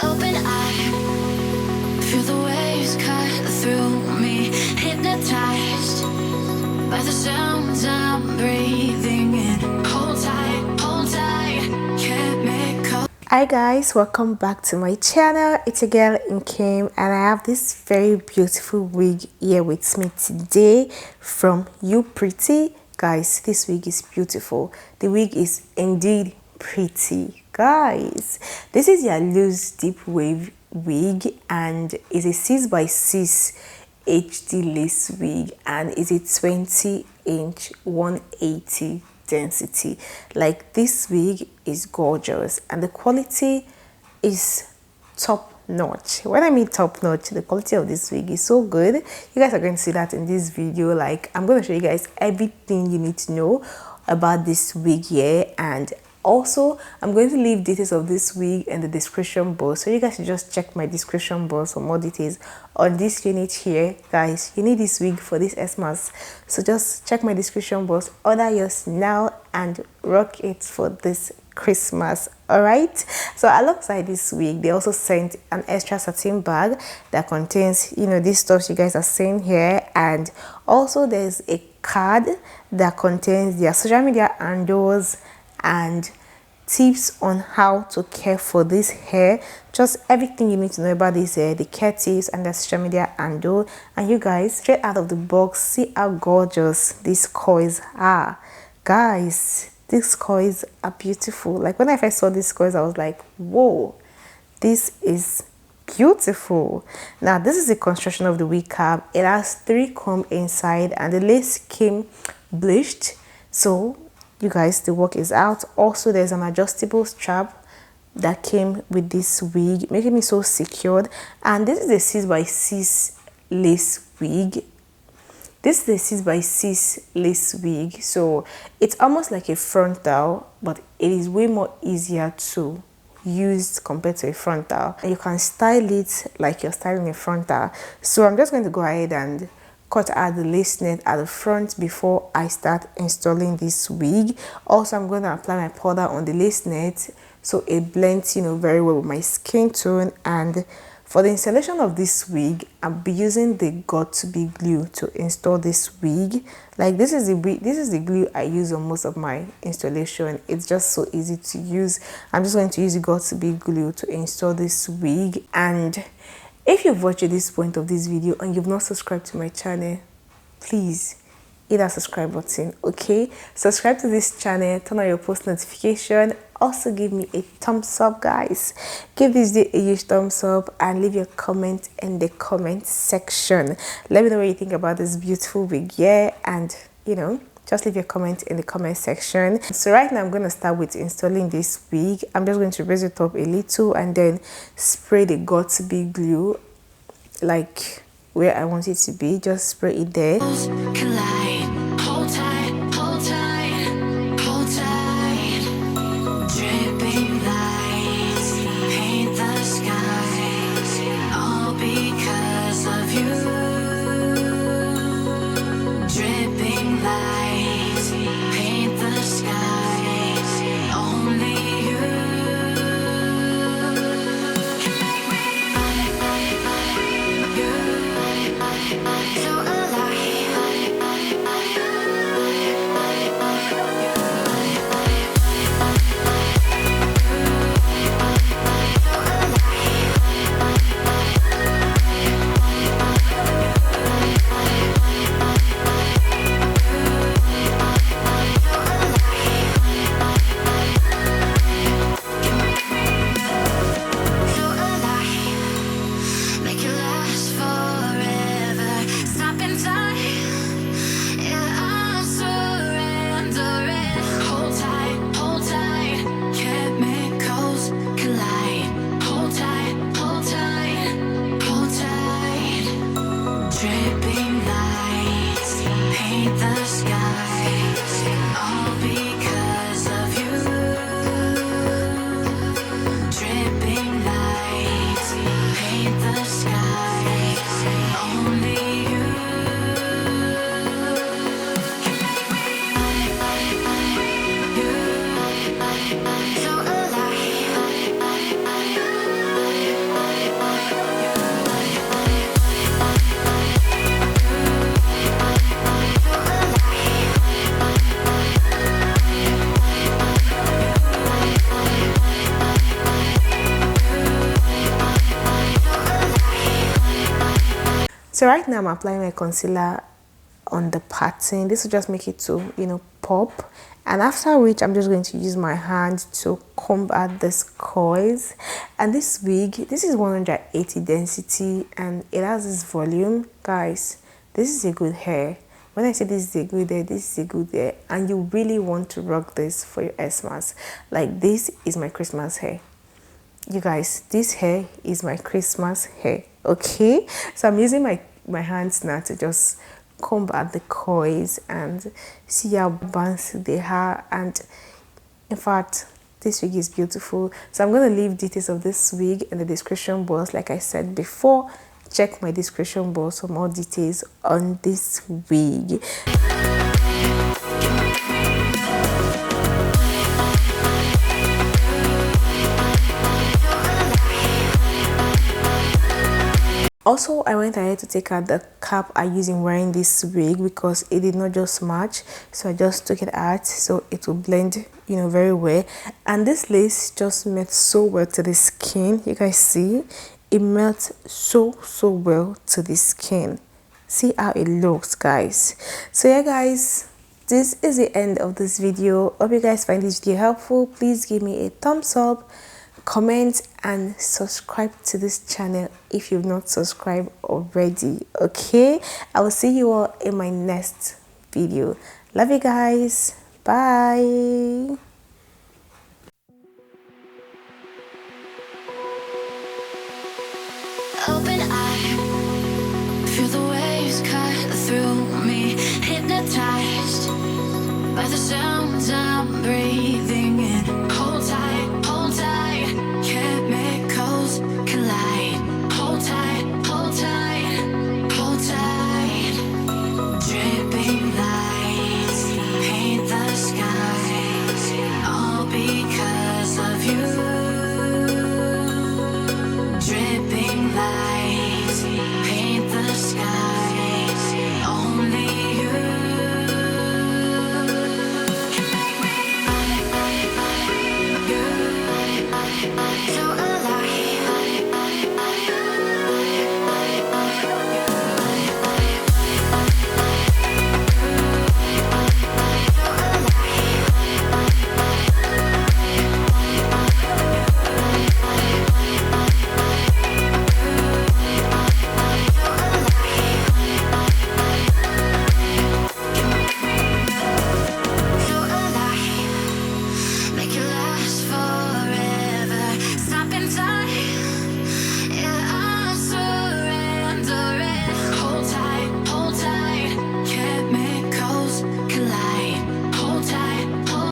open eye, feel the waves cut through me, hypnotized by the sounds I'm breathing in. Hold tight, chemical. Hi guys, welcome back to my channel. It's a girl Nkem, and I have this very beautiful wig here with me today from Upretty. Guys, this wig is beautiful. The wig is indeed pretty. Guys, this is your loose deep wave wig and is a 6x6 HD lace wig and is a 20-inch 180 density. Like, this wig is gorgeous and the quality is top notch. When I mean top notch, the quality of this wig is so good. You guys are going to see that in this video. Like, I'm going to show you guys everything you need to know about this wig here, and also I'm going to leave details of this wig in the description box, so you guys should just check my description box for more details on this unit here. Guys, you need this wig for this Xmas, so just check my description box, order yours now and rock it for this Christmas. All right, so alongside this wig they also sent an extra satin bag that contains, you know, this stuff you guys are seeing here, and also there's a card that contains their social media handles and tips on how to care for this hair. Just everything you need to know about this hair, the care tips and the social media handle. And you guys, straight out of the box, see how gorgeous these coils are. Guys, these coils are beautiful. Like, when I first saw these coils, I was like, whoa, this is beautiful. Now, this is the construction of the wig cap. It has 3 combs inside and the lace came bleached. So you guys, the work is out. Also, there's an adjustable strap that came with this wig, making it so secured. And this is a 6x6 lace wig. This is a 6x6 lace wig, so it's almost like a frontal, but it is way more easier to use compared to a frontal. And you can style it like you're styling a frontal. So I'm just going to go ahead and cut out the lace net at the front before I start installing this wig. Also, I'm going to apply my powder on the lace net so it blends, you know, very well with my skin tone. And for the installation of this wig, I'll be using the got2b glue to install this wig. Like, this is the glue I use on most of my installation. It's just so easy to use. I'm just going to use the got2b glue to install this wig. And if you've watched this point of this video and you've not subscribed to my channel, please hit that subscribe button. Okay, subscribe to this channel, turn on your post notification. Also give me a thumbs up, guys. Give this video a huge thumbs up and leave your comment in the comment section. Let me know what you think about this beautiful wig, yeah, and you know, just leave your comment in the comment section. So right now I'm going to start with installing this wig. I'm just going to raise it up a little and then spray the got2b glue like where I want it to be. Just spray it there. Collide, hold tight, hold tight, hold tight. Dripping lights paint the skies, all because of you. Dripping lights paint the skies, only you can make me you so alive. So right now I'm applying my concealer on the pattern. This will just make it to, you know, pop. And after which I'm just going to use my hand to comb out this coils. And this wig, this is 180 density and it has this volume. Guys, this is a good hair. When I say this is a good hair, this is a good hair, and you really want to rock this for your Xmas. Like, this is my Christmas hair. You guys, this hair is my Christmas hair. Okay, so I'm using my hands now to just comb out the coils and see how bouncy they are. And in fact, this wig is beautiful. So I'm going to leave details of this wig in the description box. Like I said before, check my description box for more details on this wig. Also, I went ahead to take out the cap I used in wearing this wig because it did not just match, so I just took it out so it will blend, you know, very well. And this lace just melts so well to the skin. You guys see, it melts so well to the skin. See how it looks, guys. So yeah, guys, this is the end of this video. Hope you guys find this video helpful. Please give me a thumbs up, comment, and subscribe to this channel if you've not subscribed already. Okay, I will see you all in my next video. Love you guys. Bye. Open eye, feel the waves cut through me, hypnotized by the sounds I'm breathing.